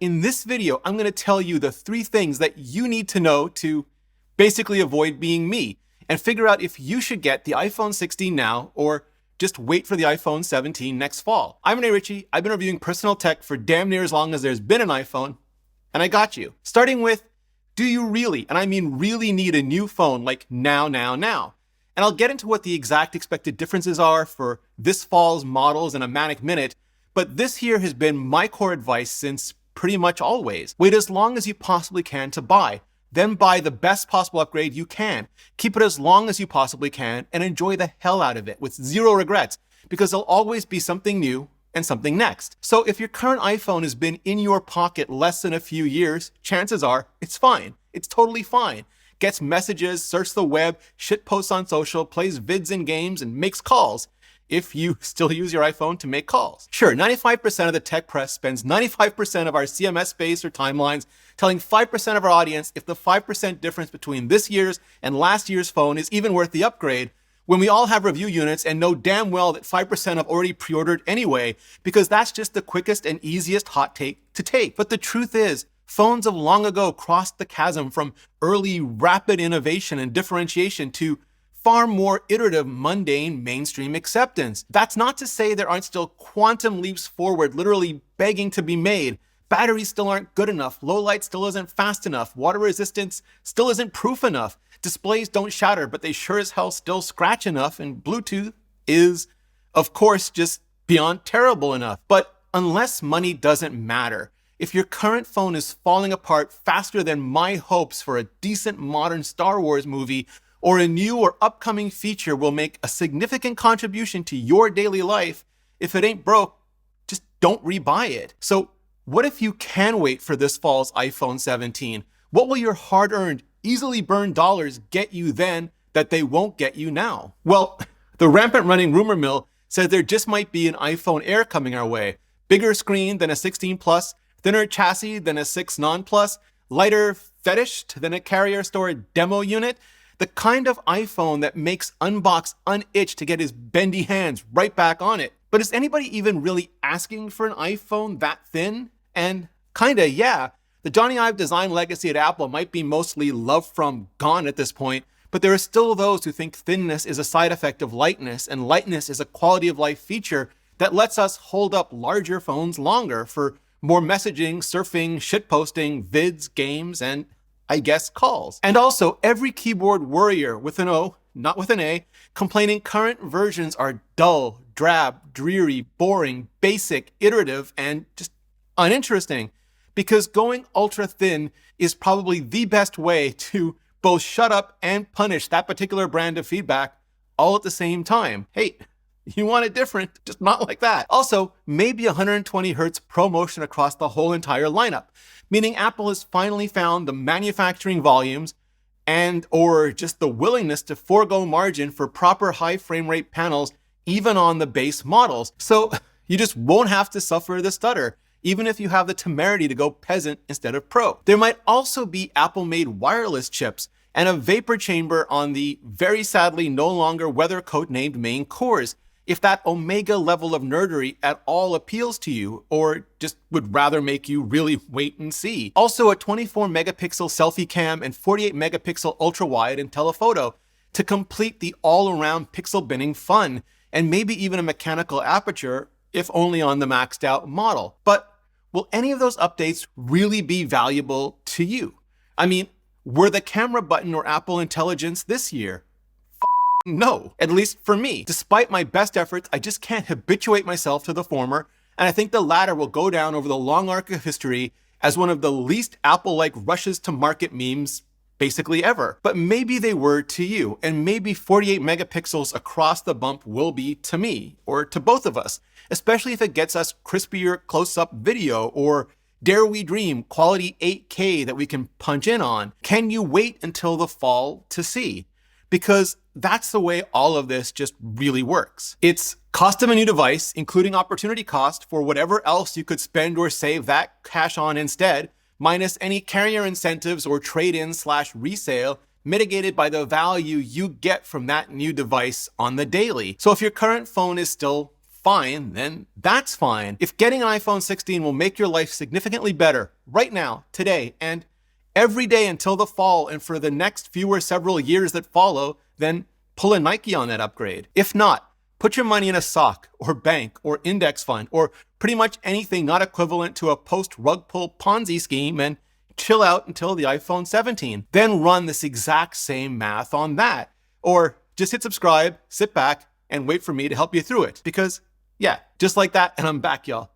In this video, I'm going to tell you the 3 things that you need to know to basically avoid being me and figure out if you should get the iPhone 16 now or just wait for the iPhone 17 next fall. I'm Rene Ritchie. I've been reviewing personal tech for damn near as long as there's been an iPhone, and I got you. Starting with, do you really, and I mean really, need a new phone like now? And I'll get into what the exact expected differences are for this fall's models in a manic minute, but this here has been my core advice since pretty much always. Wait as long as you possibly can to buy. Then buy the best possible upgrade you can. Keep it as long as you possibly can and enjoy the hell out of it with zero regrets, because there'll always be something new and something next. So if your current iPhone has been in your pocket less than a few years, chances are it's fine. It's totally fine. Gets messages, surfs the web, shit posts on social, plays vids and games, and makes calls. If you still use your iPhone to make calls. Sure, 95% of the tech press spends 95% of our CMS space or timelines telling 5% of our audience if the 5% difference between this year's and last year's phone is even worth the upgrade, when we all have review units and know damn well that 5% have already pre-ordered anyway, because that's just the quickest and easiest hot take to take. But the truth is, phones of long ago crossed the chasm from early rapid innovation and differentiation to far more iterative, mundane, mainstream acceptance. That's not to say there aren't still quantum leaps forward, literally begging to be made. Batteries still aren't good enough, low light still isn't fast enough, water resistance still isn't proof enough, displays don't shatter, but they sure as hell still scratch enough, and Bluetooth is, of course, just beyond terrible enough. But unless money doesn't matter, if your current phone is falling apart faster than my hopes for a decent modern Star Wars movie, or a new or upcoming feature will make a significant contribution to your daily life, if it ain't broke, just don't rebuy it. So what if you can wait for this fall's iPhone 17? What will your hard-earned, easily burned dollars get you then that they won't get you now? Well, the rampant running rumor mill says there just might be an iPhone Air coming our way. Bigger screen than a 16 Plus, thinner chassis than a 6 Non Plus, lighter fetished than a carrier store demo unit. The kind of iPhone that makes Unbox unitch to get his bendy hands right back on it. But is anybody even really asking for an iPhone that thin? And kinda, yeah. The Johnny Ive design legacy at Apple might be mostly love from gone at this point, but there are still those who think thinness is a side effect of lightness, and lightness is a quality of life feature that lets us hold up larger phones longer for more messaging, surfing, shitposting, vids, games, and I guess calls. And also, every keyboard warrior with an O, not with an A, complaining current versions are dull, drab, dreary, boring, basic, iterative, and just uninteresting. Because going ultra thin is probably the best way to both shut up and punish that particular brand of feedback all at the same time. Hey, you want it different, just not like that. Also, maybe 120 Hz ProMotion across the whole entire lineup, meaning Apple has finally found the manufacturing volumes and or just the willingness to forego margin for proper high frame rate panels even on the base models. So you just won't have to suffer the stutter, even if you have the temerity to go peasant instead of pro. There might also be Apple-made wireless chips and a vapor chamber on the very sadly no longer weather code-named main cores, if that Omega level of nerdery at all appeals to you, or just would rather make you really wait and see. Also a 24 megapixel selfie cam and 48 megapixel ultra wide and telephoto to complete the all-around pixel binning fun, and maybe even a mechanical aperture, if only on the maxed out model. But will any of those updates really be valuable to you? I mean, were the camera button or Apple Intelligence this year? No, at least for me. Despite my best efforts, I just can't habituate myself to the former, and I think the latter will go down over the long arc of history as one of the least Apple-like rushes to market memes basically ever. But maybe they were to you, and maybe 48 megapixels across the bump will be to me, or to both of us, especially if it gets us crispier close-up video, or dare we dream quality 8K that we can punch in on. Can you wait until the fall to see? Because that's the way all of this just really works. It's cost of a new device, including opportunity cost for whatever else you could spend or save that cash on instead, minus any carrier incentives or trade-in/resale, mitigated by the value you get from that new device on the daily. So if your current phone is still fine, then that's fine. If getting an iPhone 16 will make your life significantly better right now, today, and every day until the fall and for the next few or several years that follow, then pull a Nike on that upgrade. If not, put your money in a sock or bank or index fund or pretty much anything not equivalent to a post-rug pull Ponzi scheme and chill out until the iPhone 17. Then run this exact same math on that. Or just hit subscribe, sit back, and wait for me to help you through it. Because, yeah, just like that, and I'm back, y'all.